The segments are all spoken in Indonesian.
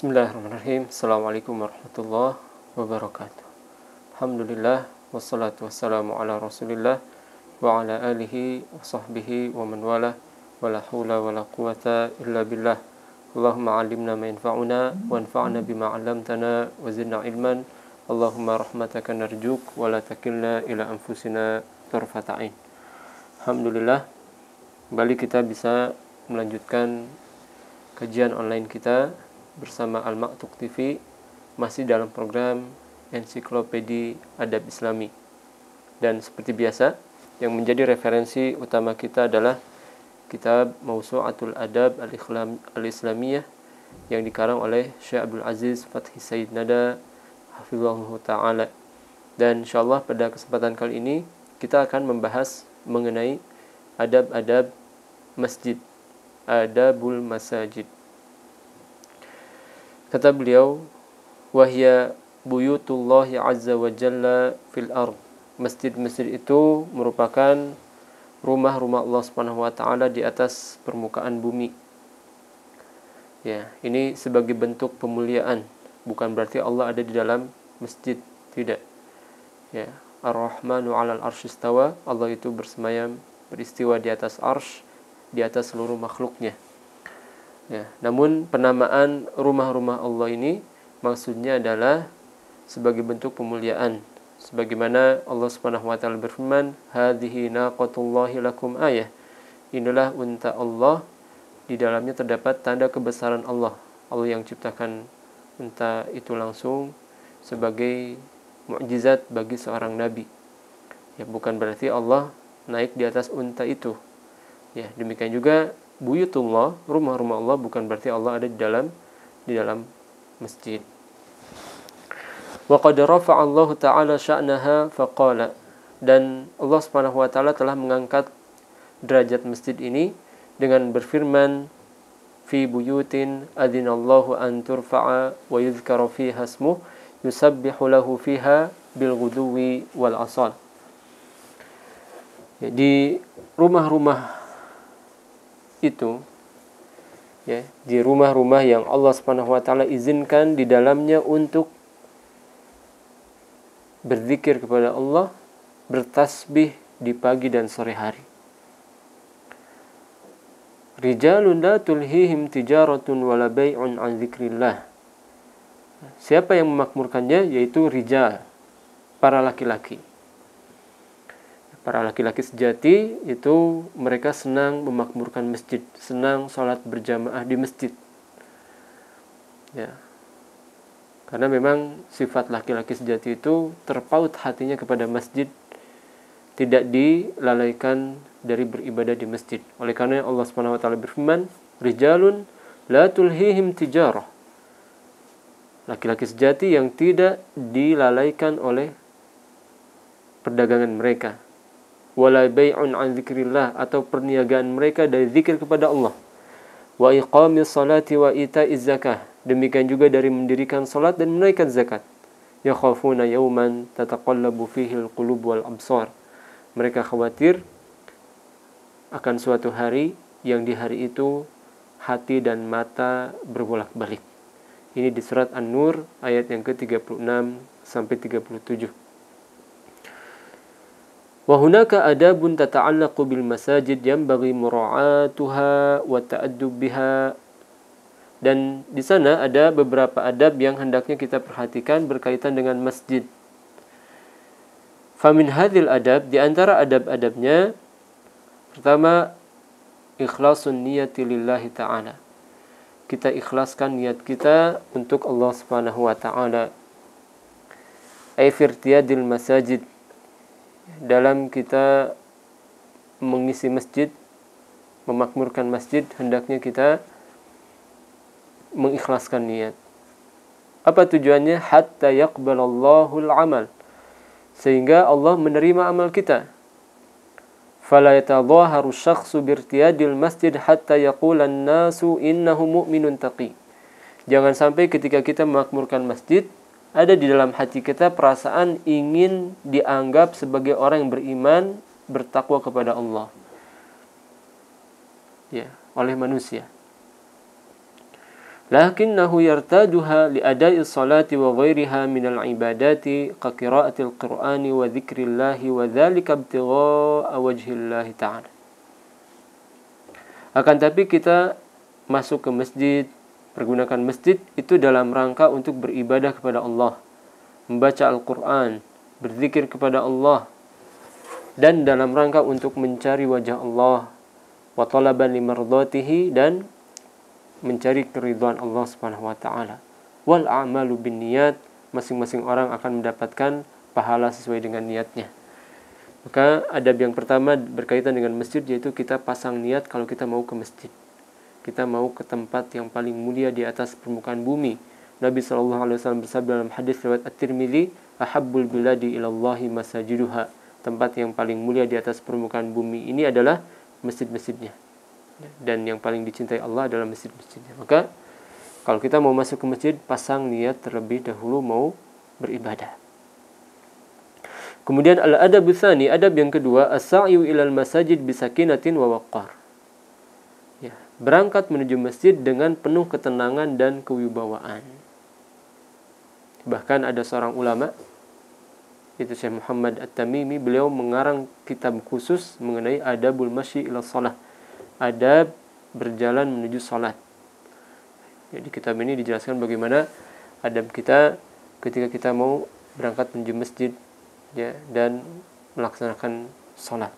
Bismillahirrahmanirrahim. Assalamualaikum warahmatullahi wabarakatuh. Alhamdulillah wassalatu wassalamu ala Rasulillah wa ala alihi wa sahbihi wa man wala wa la hawla wa la quwata illa billah. Allahumma 'allimna ma yanfa'una wa anfa'na bima 'allamtana wa zidna ilman. Allahumma rahmataka narjuk wa la takilna ila anfusina tarfata 'ain. Alhamdulillah, kembali kita bisa melanjutkan kajian online kita bersama Al-Ma'tuq TV, masih dalam program Ensiklopedia Adab Islami. Dan seperti biasa, yang menjadi referensi utama kita adalah kitab Mawsu'atul Adab Al-Islamiyah yang dikarang oleh Syekh Abdul Aziz Fathi Said Nada hafizahullah ta'ala. Dan insyaallah pada kesempatan kali ini kita akan membahas mengenai adab-adab masjid, adabul masajid. Kata beliau, wahya buyutullahi azza wa jalla fil ard. Masjid-masjid itu merupakan rumah-rumah Allah Subhanahu wa taala di atas permukaan bumi. Ya, ini sebagai bentuk pemuliaan, bukan berarti Allah ada di dalam masjid, tidak. Ya, Ar-Rahmanu 'alal arsy istawa, Allah itu bersemayam, beristiwa di atas arsy, di atas seluruh makhluknya. Ya, namun penamaan rumah-rumah Allah ini maksudnya adalah sebagai bentuk pemuliaan, sebagaimana Allah Subhanahu wa taala berfirman, hadhihi naqatullahi lakum ayah. Inilah unta Allah, di dalamnya terdapat tanda kebesaran Allah. Allah yang ciptakan unta itu langsung sebagai mukjizat bagi seorang nabi. Ya, bukan berarti Allah naik di atas unta itu. Ya, demikian juga buyutullah, rumah-rumah Allah, bukan berarti Allah ada di dalam masjid. Wa qad rafa'a Allah ta'ala sya'naha faqala, dan Allah Subhanahu wa taala telah mengangkat derajat masjid ini dengan berfirman, fi buyutin adzinallahu an turfa'a wa yuzkara fiha ismuhu yusabbihu lahu fiha bil ghuduwi wal asal. Di rumah-rumah itu, ya, di rumah-rumah yang Allah Subhanahu wa taala izinkan di dalamnya untuk berzikir kepada Allah, bertasbih di pagi dan sore hari. Rijalun la tulhihim tijaratun wala bai'un an dzikrillah. Siapa yang memakmurkannya? Yaitu rijal, para laki-laki. Para laki-laki sejati itu mereka senang memakmurkan masjid, senang sholat berjamaah di masjid. Ya. Karena memang sifat laki-laki sejati itu terpaut hatinya kepada masjid, tidak dilalaikan dari beribadah di masjid. Oleh karena Allah Subhanahu wa taala berfirman, rijalun la tulhihim tijarah. Laki-laki sejati yang tidak dilalaikan oleh perdagangan mereka. Wala bai'un an dzikrillah, atau perniagaan mereka dari zikir kepada Allah. Wa iqamis salati wa ita'iz zakah, demikian juga dari mendirikan salat dan menunaikan zakat. Yakhafuna yawman tataqallabu fihi alqulub wal absar. Mereka khawatir akan suatu hari yang di hari itu hati dan mata berbolak-balik. Ini di surat An-Nur ayat yang ke-36 sampai 37. Wa hunaka adabun tata'allaqu bil masajid yanbaghi mura'atuha wa ta'addub biha. Dan di sana ada beberapa adab yang hendaknya kita perhatikan berkaitan dengan masjid. Famin hadhil adab, di antara adab-adabnya, pertama, ikhlasun niyati lillahi ta'ala. Kita ikhlaskan niat kita untuk Allah Subhanahu wa ta'ala. Ay firtiyadil masajid, dalam kita mengisi masjid, memakmurkan masjid, hendaknya kita mengikhlaskan niat. Apa tujuannya? Hatta yaqbalallahu al-amal, sehingga Allah menerima amal kita. Fala yatadhaharu syakhsu birtiyadil masjid hatta yaqula an-nasu innahu mu'minun taqi. Jangan sampai ketika kita memakmurkan masjid, ada di dalam hati kita perasaan ingin dianggap sebagai orang yang beriman, bertakwa kepada Allah, ya, oleh manusia. lakinnahu yartaduha li ada'i sholati wa ghairiha minal ibadati ka qira'atil qur'ani wa dzikrillahi wa dzalika ibtigha'a wajhillahi ta'ala. Akan tapi kita masuk ke masjid, pergunakan masjid itu dalam rangka untuk beribadah kepada Allah, membaca Al-Quran, berzikir kepada Allah, dan dalam rangka untuk mencari wajah Allah, wa talaban limardatihi, dan mencari keridhaan Allah Subhanahu wa taala. Wal a'malu binniyat, masing-masing orang akan mendapatkan pahala sesuai dengan niatnya. Maka adab yang pertama berkaitan dengan masjid, yaitu kita pasang niat kalau kita mau ke masjid. Kita mau ke tempat yang paling mulia di atas permukaan bumi. Nabi SAW bersabda dalam hadis riwayat At-Tirmidzi, ahabbul biladi ilallahi masajiduha. Tempat yang paling mulia di atas permukaan bumi ini adalah masjid-masjidnya. Dan yang paling dicintai Allah adalah masjid-masjidnya. Maka kalau kita mau masuk ke masjid, pasang niat terlebih dahulu mau beribadah. Kemudian al-adabu tsani, adab yang kedua, as-sa'yu ilal masajid bisakinatin wa waqar. Ya, berangkat menuju masjid dengan penuh ketenangan dan kewibawaan. Bahkan ada seorang ulama, itu Syekh Muhammad At-Tamimi, beliau mengarang kitab khusus mengenai adabul masyi ila shalah, adab berjalan menuju salat. Di kitab ini dijelaskan bagaimana adab kita ketika kita mau berangkat menuju masjid, ya, dan melaksanakan salat.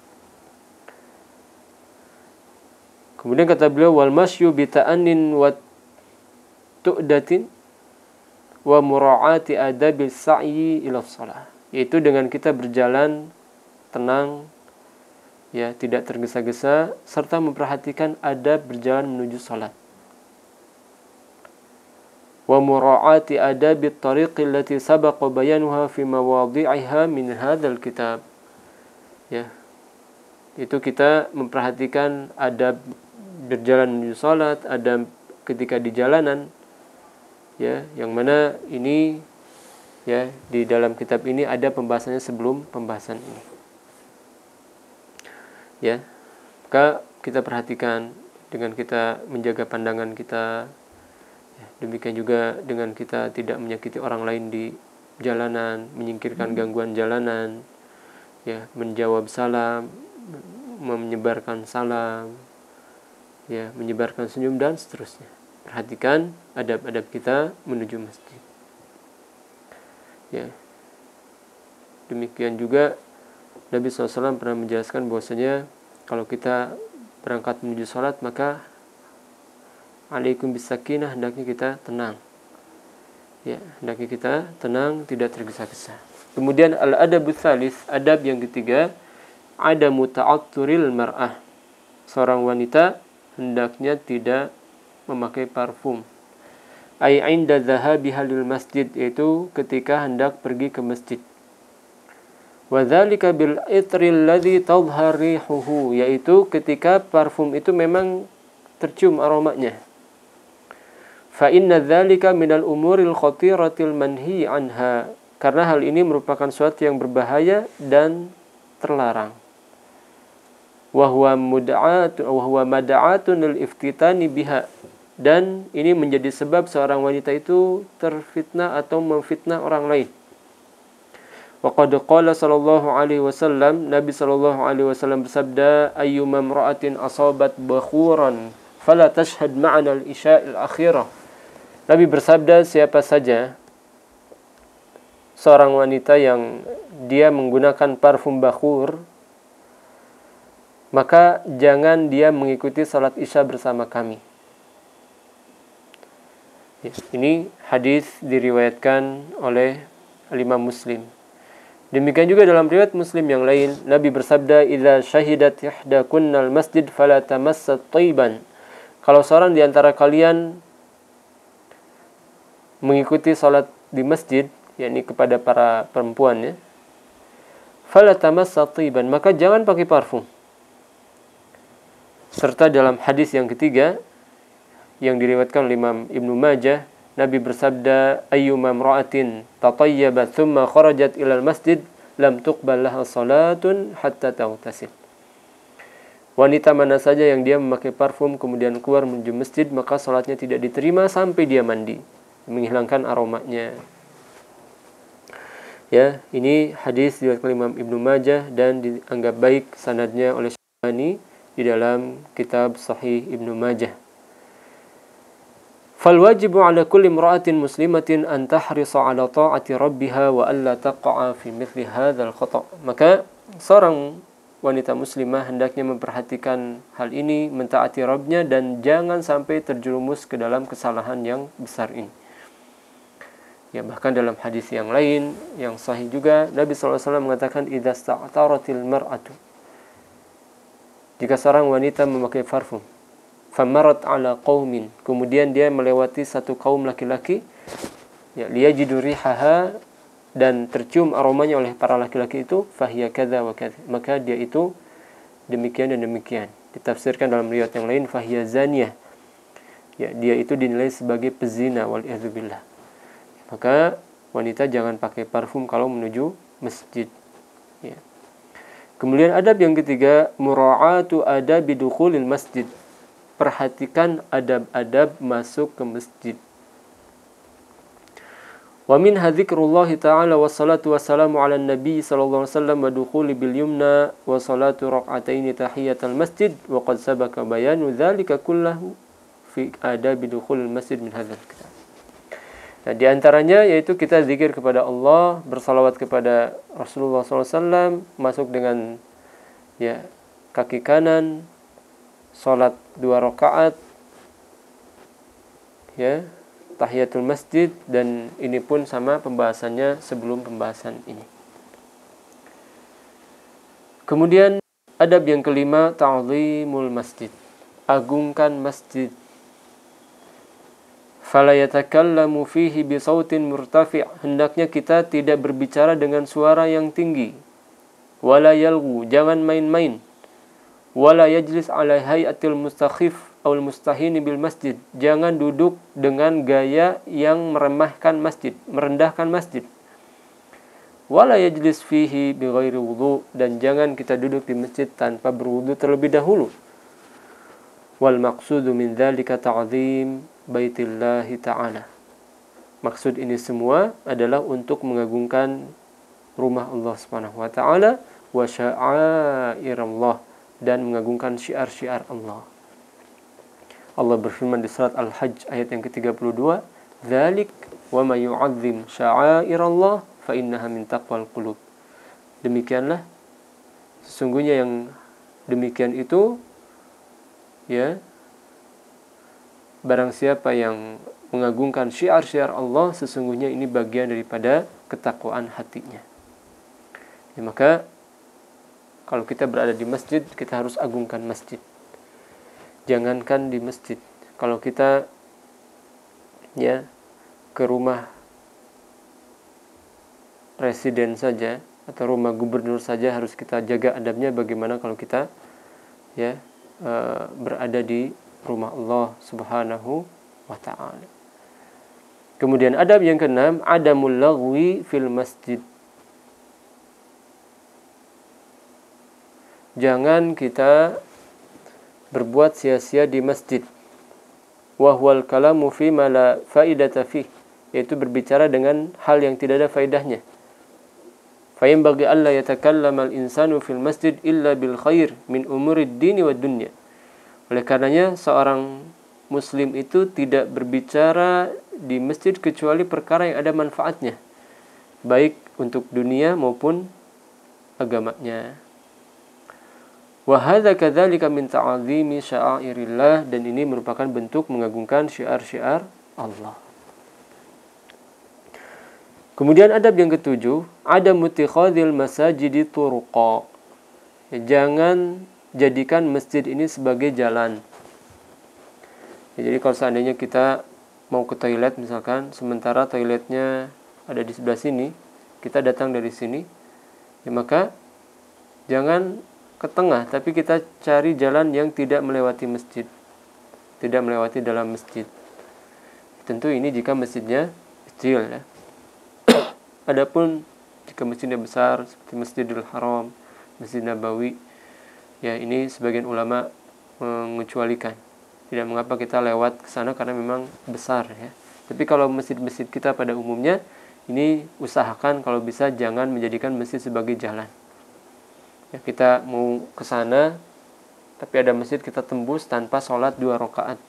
Kemudian kata beliau, wal masyu bi ta'annin wa tu'datin wa mura'ati adabil sa'yi ila shalah, yaitu dengan kita berjalan tenang, ya, tidak tergesa-gesa, serta memperhatikan adab berjalan menuju salat. Wa mura'ati adabit tariqi allati sabaqa bayanuha fi mawadhi'iha min hadzal kitab. Ya. Itu kita memperhatikan adab berjalan menuju salat, adab ketika di jalanan, ya, yang mana ini, ya, di dalam kitab ini ada pembahasannya sebelum pembahasan ini. Ya, maka kita perhatikan dengan kita menjaga pandangan kita, ya, demikian juga dengan kita tidak menyakiti orang lain di jalanan, menyingkirkan gangguan jalanan, ya, menjawab salam, menyebarkan salam, ya, menyebarkan senyum dan seterusnya. Perhatikan adab-adab kita menuju masjid. Ya, demikian juga Nabi SAW pernah menjelaskan bahwasanya kalau kita berangkat menuju salat, maka alaikum bisakinah, hendaknya kita tenang. Ya, hendaknya kita tenang, tidak tergesa-gesa. Kemudian al-adabu tsalits, adab yang ketiga, adamu ta'atturil mar'ah. Seorang wanita hendaknya tidak memakai parfum. Ai 'inda dhahabiha lil masjid, yaitu ketika hendak pergi ke masjid. Wa dzalika bil itril ladzi tadhhar rihuhu, yaitu ketika parfum itu memang tercium aromanya. Fa inna dzalika minal umuril khatiratil manhi anha, karena hal ini merupakan suatu yang berbahaya dan terlarang. Wa huwa mad'atun lil iftitani biha, dan ini menjadi sebab seorang wanita itu terfitnah atau memfitnah orang lain. Wa qad qala sallallahu alaihi wasallam, Nabi sallallahu alaihi wasallam bersabda, ayyuma imra'atin asabat bakhuran fala tashhad ma'ana al-isya'il akhirah. Nabi bersabda, siapa saja seorang wanita yang dia menggunakan parfum bakhur, maka jangan dia mengikuti salat isya bersama kami. Ya, ini hadis diriwayatkan oleh Imam Muslim. Demikian juga dalam riwayat Muslim yang lain, Nabi bersabda, idza syahidat ihdakunnal masjid fala tamassat thayban. Kalau seorang di antara kalian mengikuti salat di masjid, yakni kepada para perempuan, ya, fala tamassat thayban, maka jangan pakai parfum. Serta dalam hadis yang ketiga yang diriwayatkan oleh Imam Ibnu Majah, Nabi bersabda, ayyuma imra'atin tatayyabat thumma kharajat ilal masjid lam tuqbal laha salatun hatta taghtasil. Wanita mana saja yang dia memakai parfum kemudian keluar menuju masjid, maka salatnya tidak diterima sampai dia mandi, menghilangkan aromanya. Ya, ini hadis diriwayatkan Imam Ibnu Majah dan dianggap baik sanadnya oleh Syaikhani di dalam kitab Sahih Ibnu Majah. Fal wajibu ala kulli imra'atin muslimatin an tahrisa ala ta'ati rabbiha wa alla taqa'a fi mithli hadzal khata'. Maka seorang wanita muslimah hendaknya memperhatikan hal ini, mentaati Rabbnya dan jangan sampai terjerumus ke dalam kesalahan yang besar ini. Ya, bahkan dalam hadis yang lain yang sahih juga Nabi SAW mengatakan idza sta'taratil mar'atu, jika seorang wanita memakai parfum, famarat ala qaumin, kemudian dia melewati satu kaum laki-laki, ya, liyajidu rihaha, dan tercium aromanya oleh para laki-laki itu, fahiya kadza wa kadza, maka dia itu demikian dan demikian. Ditafsirkan dalam riwayat yang lain fahiya zaniyah, ya, dia itu dinilai sebagai pezina, wal iyadzubillah. Maka wanita jangan pakai parfum kalau menuju masjid, ya. Kemudian adab yang ketiga, mura'atu adabi dukhulil masjid, perhatikan adab-adab masuk ke masjid. Wa min dzikrullah ta'ala wassalatu wassalamu ala nabi sallallahu alaihi wasallam wa dukhuli bil yumna wa salatu rak'ataini tahiyatal masjid wa qad sabaka bayanu dzalika kullahu fi adabi dukhulil masjid min hadzal kitab. Nah, di antaranya yaitu kita zikir kepada Allah, bersalawat kepada Rasulullah SAW, masuk dengan, ya, kaki kanan, salat 2 rakaat, ya, tahiyatul masjid, dan ini pun sama pembahasannya sebelum pembahasan ini. Kemudian adab yang kelima, ta'zimul masjid, agungkan masjid. Fala yatakallamu fihi bi sautin murtafi', hendaknya kita tidak berbicara dengan suara yang tinggi. Wala yalghu, jangan main-main. Wala yajlis ala hayatil mustakhif awal mustahini bil masjid, jangan duduk dengan gaya yang meremehkan masjid, merendahkan masjid. Wala yajlis fihi bi ghairi wudu, dan jangan kita duduk di masjid tanpa berwudu terlebih dahulu. Wal maqsudu min dzalika ta'zim baitillahi ta'ala, maksud ini semua adalah untuk mengagungkan rumah Allah Subhanahu wa taala, wa sya'airallah, dan mengagungkan syiar-syiar Allah. Allah berfirman di surat Al-Hajj ayat yang ke-32, "Dzalik wa may yu'azzim sya'airallah fa innaha min taqwal qulub." Demikianlah, sesungguhnya yang demikian itu, ya, barang siapa yang mengagungkan syiar-syiar Allah, sesungguhnya ini bagian daripada ketakwaan hatinya. Ya, maka kalau kita berada di masjid, kita harus agungkan masjid. Jangankan di masjid, kalau kita, ya, ke rumah presiden saja atau rumah gubernur saja harus kita jaga adabnya. Bagaimana kalau kita, ya, berada di rumah Allah Subhanahu wa ta'ala. Kemudian adab yang keenam, adamul laghwi fil masjid. Jangan kita berbuat sia-sia di masjid. Wa huwal kalamu fi ma la faidata fi, yaitu berbicara dengan hal yang tidak ada faedahnya. Fa yanbaghi alla yatakallama al-insanu fil masjid illa bil khair min umurid dini wad dunya. Oleh karenanya seorang muslim itu tidak berbicara di masjid kecuali perkara yang ada manfaatnya, baik untuk dunia maupun agamanya. Wa hadza kadzalika min ta'zimi sya'airillah, dan ini merupakan bentuk mengagungkan syiar-syiar Allah. Kemudian adab yang ketujuh, adam mutikhadzil masajidi turuqa. Jangan jadikan masjid ini sebagai jalan. Ya, jadi kalau seandainya kita mau ke toilet misalkan, sementara toiletnya ada di sebelah sini, kita datang dari sini, ya, maka jangan ke tengah, tapi kita cari jalan yang tidak melewati masjid, tidak melewati dalam masjid. Tentu ini jika masjidnya kecil, ya. Adapun jika masjidnya besar seperti Masjidil Haram, Masjid Nabawi, Ya, ini sebagian ulama mengecualikan. Tidak mengapa kita lewat ke sana karena memang besar ya. Tapi kalau masjid-masjid kita pada umumnya, ini usahakan kalau bisa jangan menjadikan masjid sebagai jalan. Ya, kita mau ke sana tapi ada masjid kita tembus tanpa sholat 2 rakaat.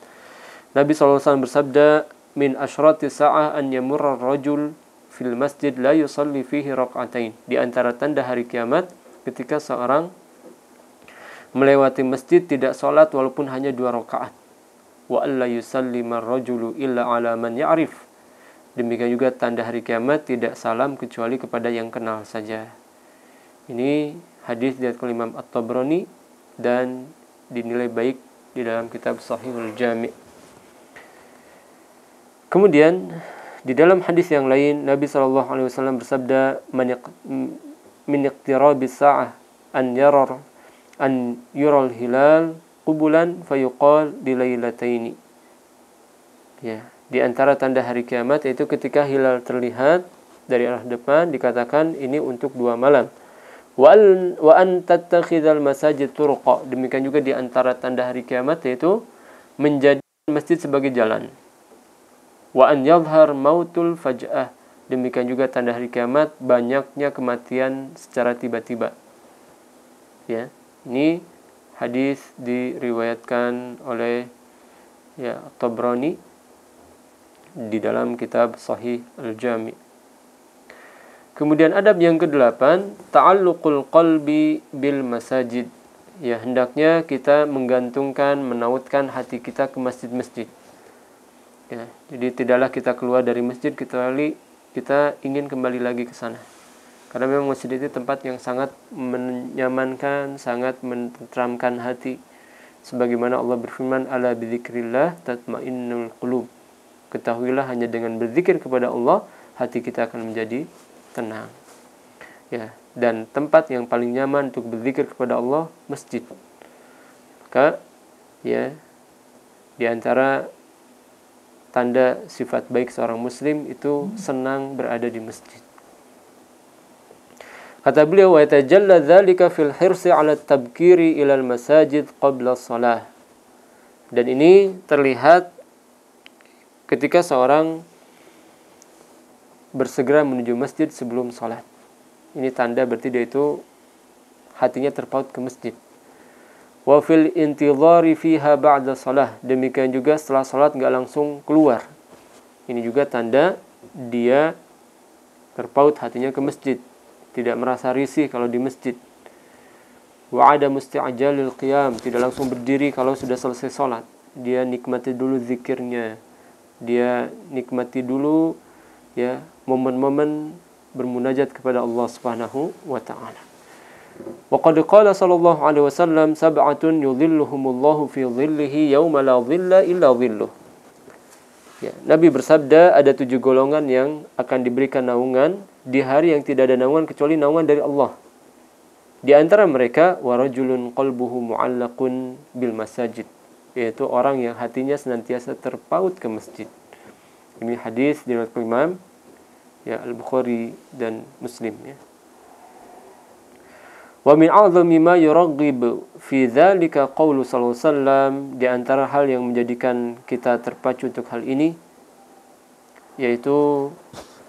Nabi SAW bersabda, min asyrati sa'ah an yamurra rajul fil masjid la yusalli fihi raka'atain. Di antara tanda hari kiamat ketika seorang melewati masjid tidak sholat walaupun hanya 2 rakaat. Wa alla yusallima ar-rajulu illa ala man ya'rif. Demikian juga tanda hari kiamat tidak salam kecuali kepada yang kenal saja. Ini hadis dari Imam At-Tabrani dan dinilai baik di dalam kitab Sahihul Jami'. Kemudian di dalam hadis yang lain Nabi SAW bersabda, min iqtirabis sa'ah an yural hilal qubulan fayuqal di lailataini. Ya, di antara tanda hari kiamat yaitu ketika hilal terlihat dari arah depan dikatakan ini untuk 2 malam. Wa an tattakhidhal masajid turqa. Demikian juga di antara tanda hari kiamat yaitu menjadi masjid sebagai jalan. Wa an yadhhar mautul faj'ah. Demikian juga tanda hari kiamat banyaknya kematian secara tiba-tiba. Ya, ini hadis diriwayatkan oleh Tabrani di dalam kitab Sahih Al-Jami'. Kemudian adab yang ke-8, ta'alluqul qalbi bil masajid. Ya, hendaknya kita menggantungkan, menautkan hati kita ke masjid-masjid. Ya, jadi tidaklah kita keluar dari masjid kecuali kita ingin kembali lagi ke sana. Karena memang masjid itu tempat yang sangat menyamankan, sangat menenteramkan hati. Sebagaimana Allah berfirman, ala bidzikrillah tatmainnul qulub. Ketahuilah hanya dengan berzikir kepada Allah, hati kita akan menjadi tenang. Ya, dan tempat yang paling nyaman untuk berzikir kepada Allah, masjid. Maka ya, di antara tanda sifat baik seorang muslim itu senang berada di masjid. Kata beliau, wa yatajalla dzalika fil hirsi 'ala at-tabkiri ila al-masajid qabla shalah. Dan ini terlihat ketika seorang bersegera menuju masjid sebelum salat. Ini tanda berarti dia itu hatinya terpaut ke masjid. Wa fil intidhari fiha ba'da shalah. Demikian juga setelah salat enggak langsung keluar. Ini juga tanda dia terpaut hatinya ke masjid. Tidak merasa risih kalau di masjid. Wa ada musti'ajalil qiyam, tidak langsung berdiri kalau sudah selesai salat. Dia nikmati dulu zikirnya. Dia nikmati dulu ya momen-momen bermunajat kepada Allah Subhanahu wa taala. Wa qad qala sallallahu alaihi wasallam sab'atun yudhilluhumullahu fi dhillihi yauma la dhilla illa dhilluh. Ya, Nabi bersabda ada 7 golongan yang akan diberikan naungan di hari yang tidak ada naungan kecuali naungan dari Allah. Di antara mereka warajulun qalbuhu mu'allaqun bil masajid, yaitu orang yang hatinya senantiasa terpaut ke masjid. Ini hadis diriwayatkan Imam Al-Bukhari dan Muslim ya. Wa min a'zami ma yuraghib fi dzalika qaulu sallallahu alaihi wasallam, di antara hal yang menjadikan kita terpacu untuk hal ini yaitu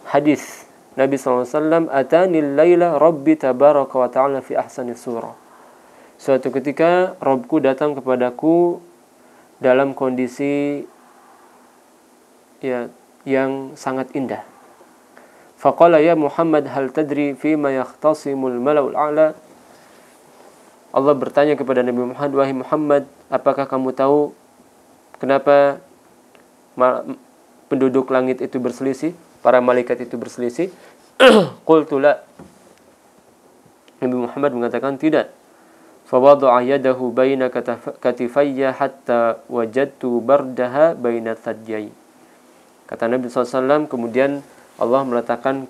hadis Nabi sallallahu alaihi wasallam, atanil laila rabbi tabaraka wa ta'ala fi ahsani surah. Suatu ketika Rabbku datang kepadaku dalam kondisi yang sangat indah. Faqala ya Muhammad hal tadri fima yahtasimul mala'ul a'la. Allah bertanya kepada Nabi Muhammad, wahai Muhammad, apakah kamu tahu kenapa penduduk langit itu berselisih, para malaikat itu berselisih? Qultu la. Nabi Muhammad mengatakan tidak. Fa wada'a yadahu baina katifayya hatta wajadtu bardaha baina thadiyai. Kata Nabi SAW, kemudian Allah meletakkan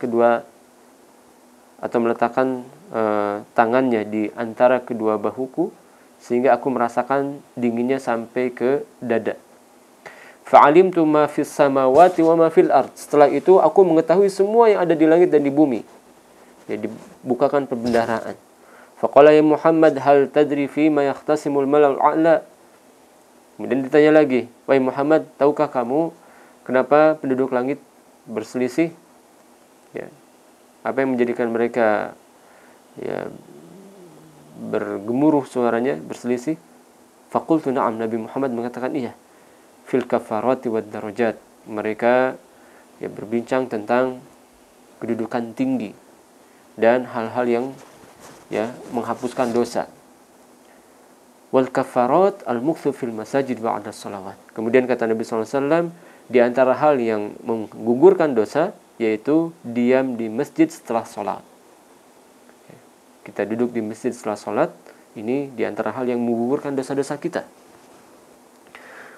tangannya di antara kedua bahuku sehingga aku merasakan dinginnya sampai ke dada. Fa'alimtu ma fis samawati wa ma fil ard. Setelah itu aku mengetahui semua yang ada di langit dan di bumi. Ya, dibukakan pembendaharaan. Faqala ya Muhammad hal tadri fima yahtasimul mala'ul a'la. Kemudian ditanya lagi, wahai Muhammad, tahukah kamu kenapa penduduk langit berselisih? Ya. Apa yang menjadikan mereka ya bergemuruh suaranya, berselisih? Faqultu na'am, Nabi Muhammad mengatakan iya. Fil kafarati wad darajat. Mereka ya berbincang tentang kedudukan tinggi dan hal-hal yang ya menghapuskan dosa. Wal kafarat al-mukthu fil masajid ba'da shalawat. Kemudian kata Nabi SAW, di antara hal yang menggugurkan dosa yaitu diam di masjid setelah sholat. Kita duduk di masjid setelah sholat, ini di antara hal yang menggugurkan dosa-dosa kita.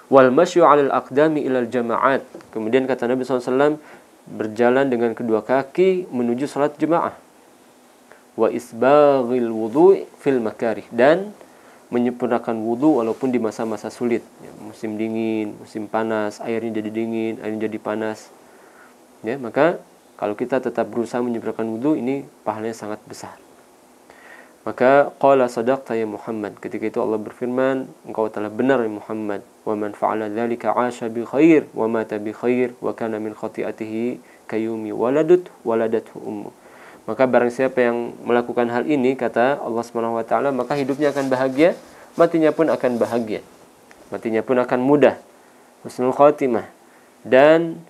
Wal masyu 'alal aqdami ilal jama'at. Kemudian kata Nabi SAW, berjalan dengan kedua kaki menuju salat jemaah. Wa isbaghil wudu' fil makarih, dan menyempurnakan wudu walaupun di masa-masa sulit. Ya, musim dingin, musim panas, airnya jadi dingin, airnya jadi panas. Ya, maka kalau kita tetap berusaha menyempurnakan wudu, ini pahalanya sangat besar. Maka qala sadaqta ya Muhammad. Ketika itu Allah berfirman, engkau telah benar ya Muhammad. Wa man fa'ala dzalika 'asha bi khair wa mata bi khair wa kana min khati'atihi kayumi waladathu ummu. Maka barang siapa yang melakukan hal ini, kata Allah Subhanahu wa taala, maka hidupnya akan bahagia, matinya pun akan bahagia. Matinya pun akan mudah, husnul khatimah. Dan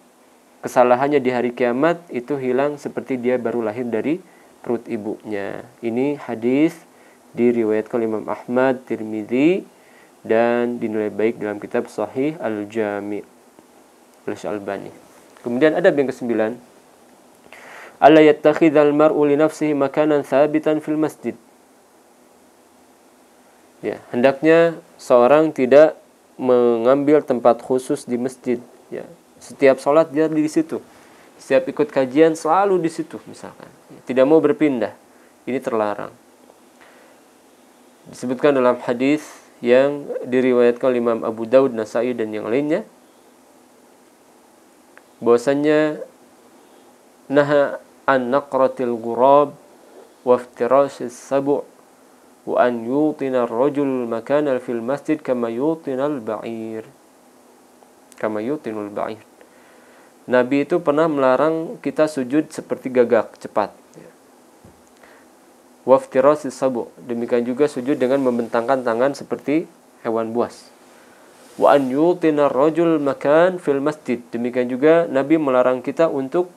kesalahannya di hari kiamat itu hilang seperti dia baru lahir dari perut ibunya. Ini hadis diriwayatkan Imam Ahmad, Tirmidzi, dan dinilai baik dalam kitab Sahih Al-Jami' oleh Syalbani. Kemudian adab yang ke-9, alla yattakhidhal mar'u li nafsihi makanan thabitan fil masjid. Ya, hendaknya seorang tidak mengambil tempat khusus di masjid. Ya, setiap sholat dia di situ. Setiap ikut kajian selalu di situ misalkan. Tidak mau berpindah. Ini terlarang. Disebutkan dalam hadis yang diriwayatkan oleh Imam Abu Daud, Nasa'i dan yang lainnya, bahwasanya naha an naqratil ghurab wa iftirasis sabu' wa an yutina ar-rajul makana fil masjid kama yutinal ba'ir. Kama yutinul ba'ir. Nabi itu pernah melarang kita sujud seperti gagak cepat. Waftirasis sabu, demikian juga sujud dengan membentangkan tangan seperti hewan buas. Wa an yutina rajul makan fil masjid, demikian juga Nabi melarang kita untuk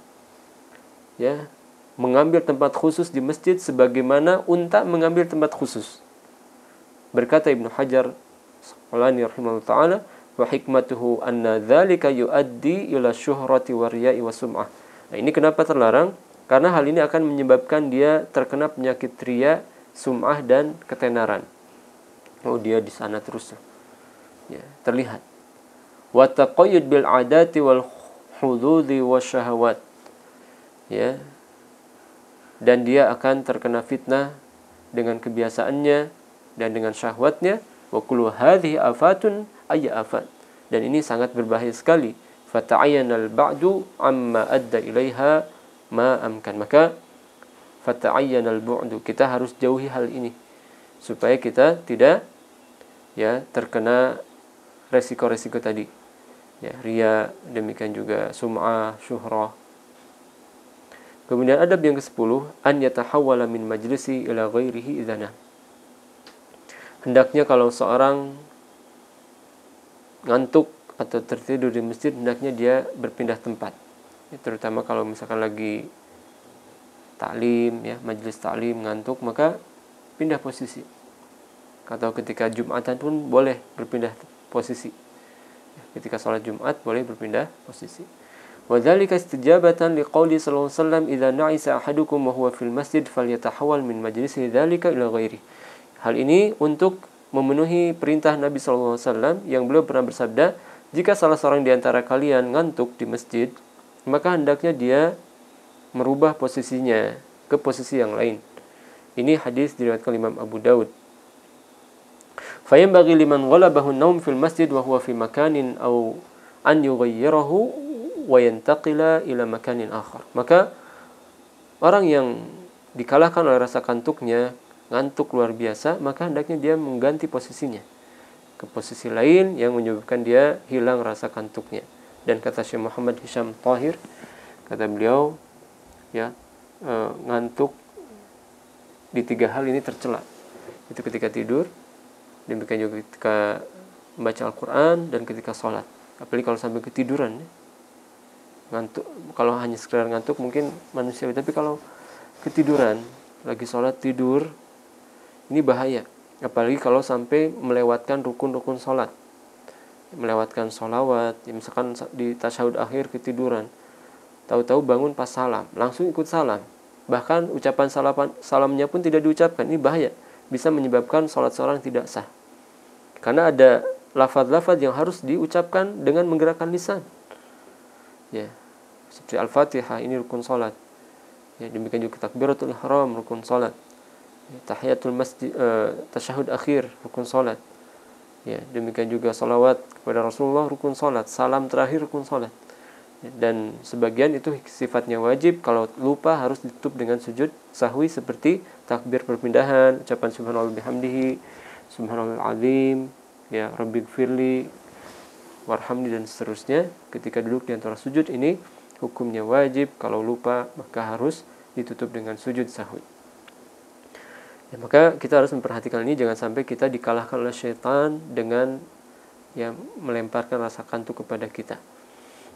ya mengambil tempat khusus di masjid sebagaimana unta mengambil tempat khusus. Berkata Ibnu Hajar Asqalani rahimahullah taala, wa hikmatuhu anna dzalika yuaddi ila syuhrati wa riya'i wa sum'ah. Nah, ini kenapa terlarang? Karena hal ini akan menyebabkan dia terkena penyakit riya, sum'ah dan ketenaran. Oh, dia di sana terus. Ya, terlihat. Wa taqayyud bil 'adati wal hududi wasyahawat. Ya. Dan dia akan terkena fitnah dengan kebiasaannya dan dengan syahwatnya. Wa kullu hadhihi afatun ayya afat, dan ini sangat berbahaya sekali. Fata'ayyanal ba'du amma adda ilaiha ma amkan. Maka fata'ayyanal bu'du, kita harus jauhi hal ini supaya kita tidak ya terkena resiko-resiko tadi. Ya, riya, demikian juga sum'ah, syuhrah. Kemudian adab yang ke-10, an yatahawwala min majlisi ila ghairihi idzana. Hendaknya kalau seorang ngantuk atau tertidur di masjid, hendaknya dia berpindah tempat. Ya, terutama kalau misalkan lagi taklim, ya, majelis taklim ngantuk, maka pindah posisi. Atau ketika Jumatan pun boleh berpindah posisi. Ya, ketika sholat Jumat boleh berpindah posisi. Wa dzalika istijabatan liqauli sallallahu alaihi wasallam, idza na'isa ahadukum wa huwa fil masjid falyatahawwal min majlisihi dzalika ila ghairi. Hal ini untuk memenuhi perintah Nabi SAW yang beliau pernah bersabda, jika salah seorang di antara kalian ngantuk di masjid, maka hendaknya dia merubah posisinya ke posisi yang lain. Ini hadis diriwayatkan Imam Abu Daud. Fayanbaghi liman ghalabahu an-naum fil masjid wa huwa fi makanin aw an yughayyirahu wa yantaqila ila makanin akhar. Maka orang yang dikalahkan oleh rasa kantuknya ngantuk luar biasa, maka hendaknya dia mengganti posisinya ke posisi lain yang menyebabkan dia hilang rasa kantuknya. Dan kata Syekh Muhammad Hisham Thahir, kata beliau, ya, ngantuk di 3 hal ini tercela. Itu ketika tidur, demikian juga ketika membaca Al-Quran, dan ketika sholat. Apalagi kalau sampai ketiduran, ya. Ngantuk, kalau hanya sekedar ngantuk mungkin manusiawi, tapi kalau ketiduran, lagi sholat tidur, ini bahaya. Apalagi kalau sampai melewatkan rukun-rukun sholat, melewatkan sholawat, ya, misalkan di tasyahud akhir ketiduran, tahu-tahu bangun pas salam, langsung ikut salam, bahkan ucapan salamnya pun tidak diucapkan. Ini bahaya, bisa menyebabkan sholat seorang tidak sah, karena ada lafaz-lafaz yang harus diucapkan dengan menggerakkan lisan, ya, seperti Al-Fatihah, ini rukun sholat, ya, demikian juga takbiratul ihram, rukun sholat, ya, tahiyatul masjid, tasyahud akhir, rukun sholat, ya, demikian juga salawat kepada Rasulullah, rukun sholat, salam terakhir, rukun sholat, ya, dan sebagian itu sifatnya wajib, kalau lupa harus ditutup dengan sujud sahwi, seperti takbir perpindahan, ucapan subhanallah bihamdihi, subhanallah azim, ya, rabbighfirli warhamni, dan seterusnya. Ketika duduk di antara sujud, ini hukumnya wajib, kalau lupa maka harus ditutup dengan sujud sahwi. Ya, maka kita harus memperhatikan ini, jangan sampai kita dikalahkan oleh syaitan dengan, ya, melemparkan rasa kantuk kepada kita.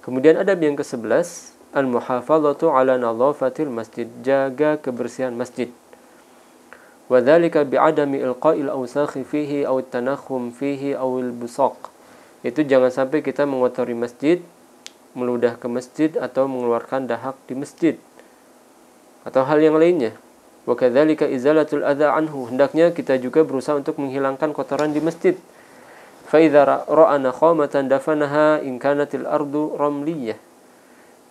Kemudian adab yang ke-11, al-muhafadzatu ala nadhafatil masjid, jaga kebersihan masjid. Wa dzalika bi'adami ilqa'il awsakhi fihi aw at-tanakhum fihi aw al-busaq. Itu jangan sampai kita mengotori masjid, meludah ke masjid, atau mengeluarkan dahak di masjid, atau hal yang lainnya. Wa kadzalika izalatul adza anhu, hendaknya kita juga berusaha untuk menghilangkan kotoran di masjid. Fa idza ra'ana khamatan dafanaha in kanatil ardu ramliyah.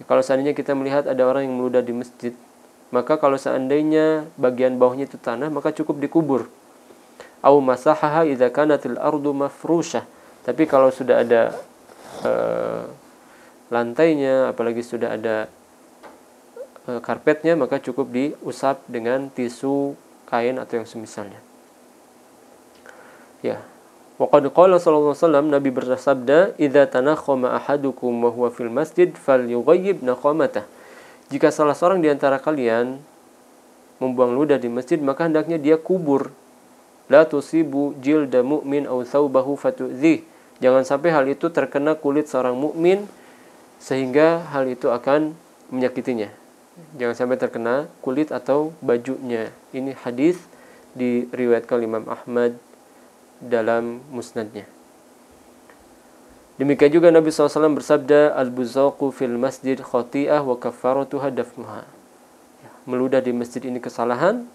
Kalau seandainya kita melihat ada orang yang meludah di masjid, maka kalau seandainya bagian bawahnya itu tanah, maka cukup dikubur. Au masahaha idza kanatil ardu mafrushah. Tapi kalau sudah ada lantainya, apalagi sudah ada karpetnya, maka cukup diusap dengan tisu, kain, atau yang semisalnya. Ya. Wa qad qala sallallahu alaihi wasallam, Nabi bersabda, "Idza tanakhama ahadukum wa huwa fil masjid falyughayyib naqamatah." Jika salah seorang di antara kalian membuang ludah di masjid, maka hendaknya dia kubur. La tusibu jilda mu'min aw thawbahu fatu'dhih. Jangan sampai hal itu terkena kulit seorang mukmin sehingga hal itu akan menyakitinya. Jangan sampai terkena kulit atau bajunya. Ini hadis diriwayatkan Imam Ahmad dalam musnadnya. Demikian juga Nabi SAW bersabda, al-buzaqu fil masjid khati'ah wa kafaratuha dafnuha. Meludah di masjid ini kesalahan,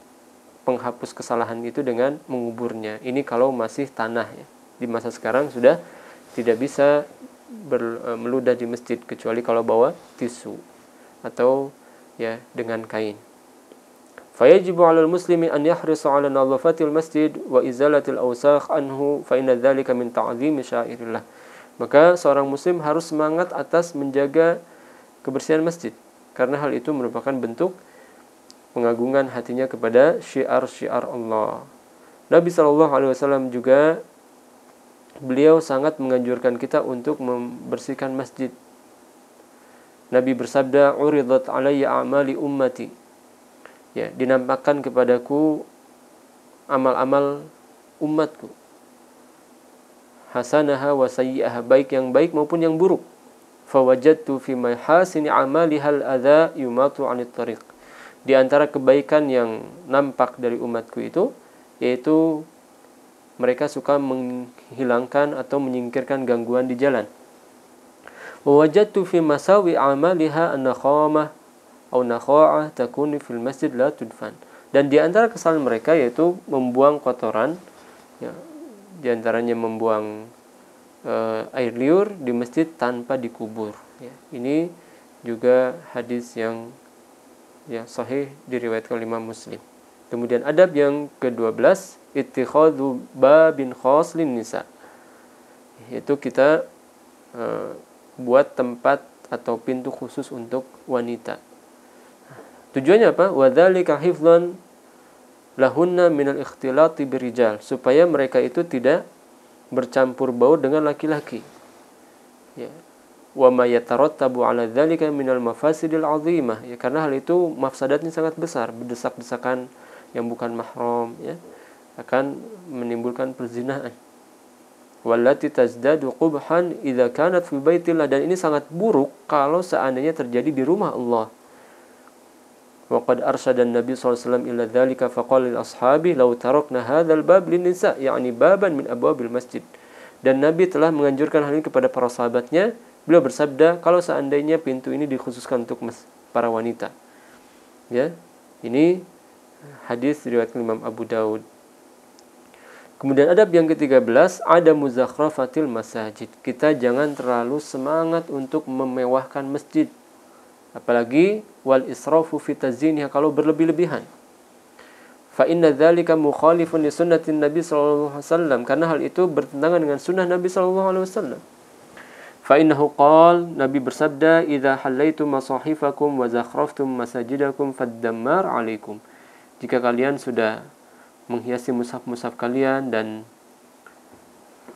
penghapus kesalahan itu dengan menguburnya. Ini kalau masih tanah, ya. Di masa sekarang sudah tidak bisa meludah di masjid, kecuali kalau bawa tisu atau, ya, dengan kain. Fayajibu 'alal muslimi an yahrisa 'ala nadhafatil masjid wa izalatil awsakh anhu fa inna dzalika min ta'zimi syairillah. Maka seorang muslim harus semangat atas menjaga kebersihan masjid, karena hal itu merupakan bentuk pengagungan hatinya kepada syiar-syiar Allah. Nabi SAW juga, beliau sangat menganjurkan kita untuk membersihkan masjid. Nabi bersabda, "Uridat 'alayya a'mali ummati." Ya, dinampakkan kepadaku amal-amal umatku. Hasanaha wa sayyi'aha, baik yang baik maupun yang buruk. Fawajadtu fi mahasini 'amalihal adza yumatu 'anit tariq. Di antara kebaikan yang nampak dari umatku itu, yaitu mereka suka menghilangkan atau menyingkirkan gangguan di jalan. Wajadtu fi masawi amaliha an-nakhamah aw nakha'ah takunu fil masjid la tudfan. Dan di antara kesalahan mereka yaitu membuang kotoran, ya, di antaranya membuang air liur di masjid tanpa dikubur, ya. Ini juga hadis yang, ya, sahih diriwayatkan oleh Imam Muslim. Kemudian adab yang ke-12, ittikhadhu babin khas lin nisa. Yaitu kita buat tempat atau pintu khusus untuk wanita. Tujuannya apa? Wa dzalika hifdhan lahunna minal ikhtilati birijal, supaya mereka itu tidak bercampur baur dengan laki-laki. Ya. Wa ma yatarattabu 'ala dzalika minal mafasidil 'azimah. Ya, karena hal itu mafsadatnya sangat besar, berdesak-desakan yang bukan mahram, ya, akan menimbulkan perzinahan. Wallati tazdadu qubhan idza kanat fi baitillah, dan ini sangat buruk kalau seandainya terjadi di rumah Allah. Wa qad arsyada an-nabi sallallahu alaihi wasallam ila dzalika faqala lil ashabi law tarakna hadzal bab lin nisa, yakni baban min abwabil masjid. Dan Nabi telah menganjurkan hal ini kepada para sahabatnya. Beliau bersabda, kalau seandainya pintu ini dikhususkan untuk para wanita. Ya. Ini hadis riwayat Imam Abu Daud. Kemudian adab yang ke-13, ada muzakhrafatil masajid. Kita jangan terlalu semangat untuk memewahkan masjid. Apalagi wal israfu fi tazyinha, kalau berlebih-lebihan. Fa inna dzalika mukhalifun li sunnatin Nabi sallallahu alaihi wasallam, karena hal itu bertentangan dengan sunnah Nabi sallallahu alaihi wasallam. Fa innahu qala, Nabi bersabda, idza halaitum masahifakum wa zakhraftum masajidakum faddammar alaikum. Jika kalian sudah menghiasi mushaf-mushaf kalian dan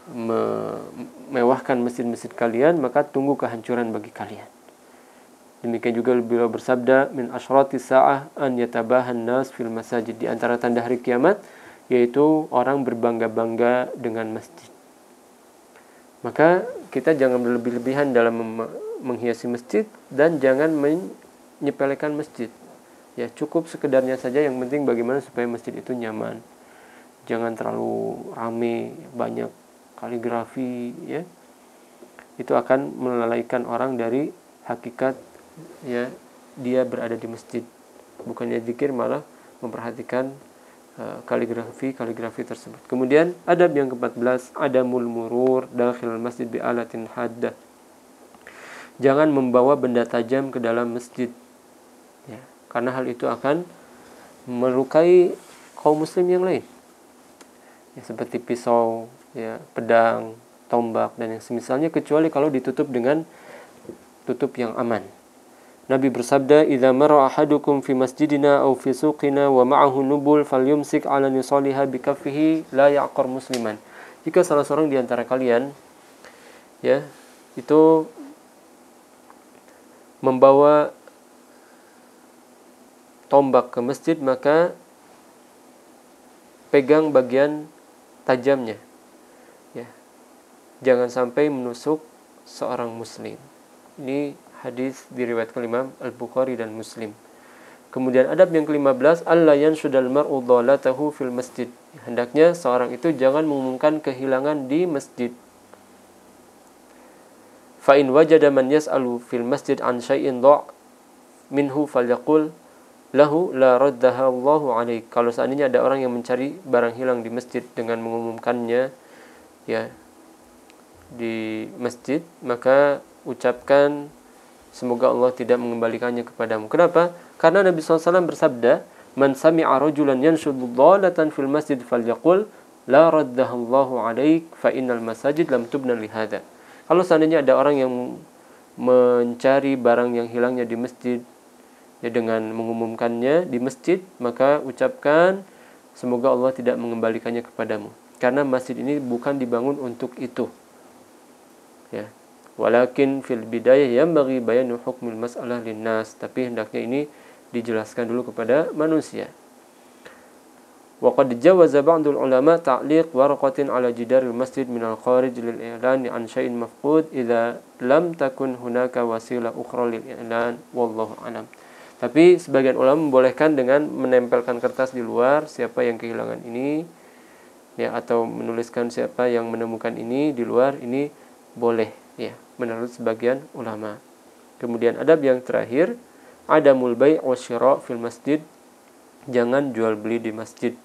memewahkan masjid-masjid kalian, maka tunggu kehancuran bagi kalian. Demikian juga beliau bersabda, min asyrati sa'ah an yatabahan nas fil masajid, di antara tanda hari kiamat yaitu orang berbangga-bangga dengan masjid. Maka kita jangan berlebih-lebihan dalam menghiasi masjid dan jangan menyepelekan masjid. Ya, cukup sekedarnya saja, yang penting bagaimana supaya masjid itu nyaman. Jangan terlalu rame, banyak kaligrafi, ya. Itu akan melalaikan orang dari hakikat, ya, dia berada di masjid. Bukannya zikir, malah memperhatikan kaligrafi tersebut. Kemudian adab yang ke-14, adamul murur dakhil masjid bi alatin haddah. Jangan membawa benda tajam ke dalam masjid. Ya. Karena hal itu akan melukai kaum muslim yang lain. Ya, seperti pisau, ya, pedang, tombak, dan yang semisalnya, kecuali kalau ditutup dengan tutup yang aman. Nabi bersabda, idza marra ahadukum fi masjidina aw fi suqina wa ma'ahu nubul falyumsik 'ala nisaliha bi kaffihi la ya'qur musliman. Jika salah seorang di antara kalian, ya, itu membawa tombak ke masjid, maka pegang bagian tajamnya, ya, jangan sampai menusuk seorang muslim. Ini hadis diriwayatkan Imam Al-Bukhari dan Muslim. Kemudian adab yang ke-15, alla yanshudal mar'u dhalatahu fil masjid. Hendaknya seorang itu jangan mengumumkan kehilangan di masjid. Fa in wajada man yas'alu fil masjid an syai'in dha' minhu falyaqul lahu la raddaha Allahu alaik. Kalau seandainya ada orang yang mencari barang hilang di masjid dengan mengumumkannya, ya, di masjid, maka ucapkan semoga Allah tidak mengembalikannya kepadamu. Kenapa? Karena Nabi SAW bersabda, man sami'a rajulan yanshudu dhalatan fil masjid falyaqul la raddaha Allahu alaik fa innal masajid lam tubna li hadza. Kalau seandainya ada orang yang mencari barang yang hilangnya di masjid, ya, dengan mengumumkannya di masjid, maka ucapkan semoga Allah tidak mengembalikannya kepadamu, karena masjid ini bukan dibangun untuk itu. Ya. Walakin fil bidayah yanbaghi bayanu hukmil mas'alah linnas, tapi hendaknya ini dijelaskan dulu kepada manusia. Wa qad jawaza ba'dul ulama ta'liq warqatin 'ala jidaril masjid min al-kharij lil i'lan 'an syai'in mafqud idza lam takun hunaka wasilah ukhra lil i'lan wallahu a'lam. Tapi sebagian ulama membolehkan dengan menempelkan kertas di luar siapa yang kehilangan ini, ya, atau menuliskan siapa yang menemukan ini di luar, ini boleh, ya, menurut sebagian ulama. Kemudian adab yang terakhir, adamul bai' wasyira' fil masjid. Jangan jual beli di masjid.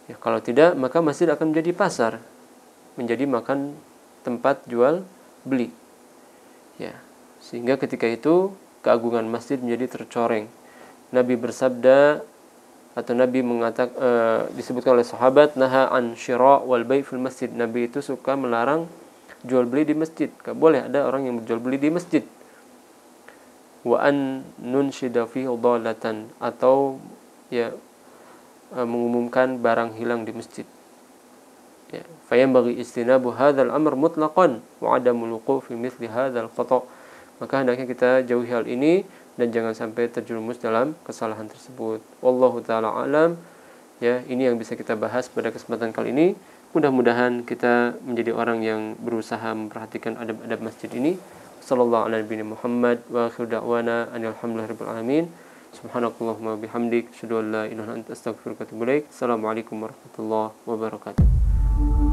Ya, kalau tidak, maka masjid akan menjadi pasar, menjadi makan tempat jual beli. Ya, sehingga ketika itu keagungan masjid menjadi tercoreng. Nabi bersabda, atau Nabi mengatakan, disebutkan oleh sahabat, naha an syira' wal bai' fil masjid. Nabi itu suka melarang jual beli di masjid. Gak boleh ada orang yang berjual beli di masjid. Wa an nunshida fihi dhalatan, atau, ya, mengumumkan barang hilang di masjid. Ya, fayanbaghi istinabu hadzal amr mutlaqan wa adamul wuquf fi mithli hadzal khata'. Maka hendaknya kita jauhi hal ini dan jangan sampai terjerumus dalam kesalahan tersebut. Wallahu taala alam. Ya, ini yang bisa kita bahas pada kesempatan kali ini. Mudah-mudahan kita menjadi orang yang berusaha memperhatikan adab-adab masjid ini. Sallallahu alaihi Muhammad wa akhiru da'wana alhamdulillahirabbil alamin. Subhanakallahumma bihamdik, asyhadu an la ilaha illa anta, astaghfiruka wa atubu ilaik. Assalamualaikum warahmatullahi wabarakatuh.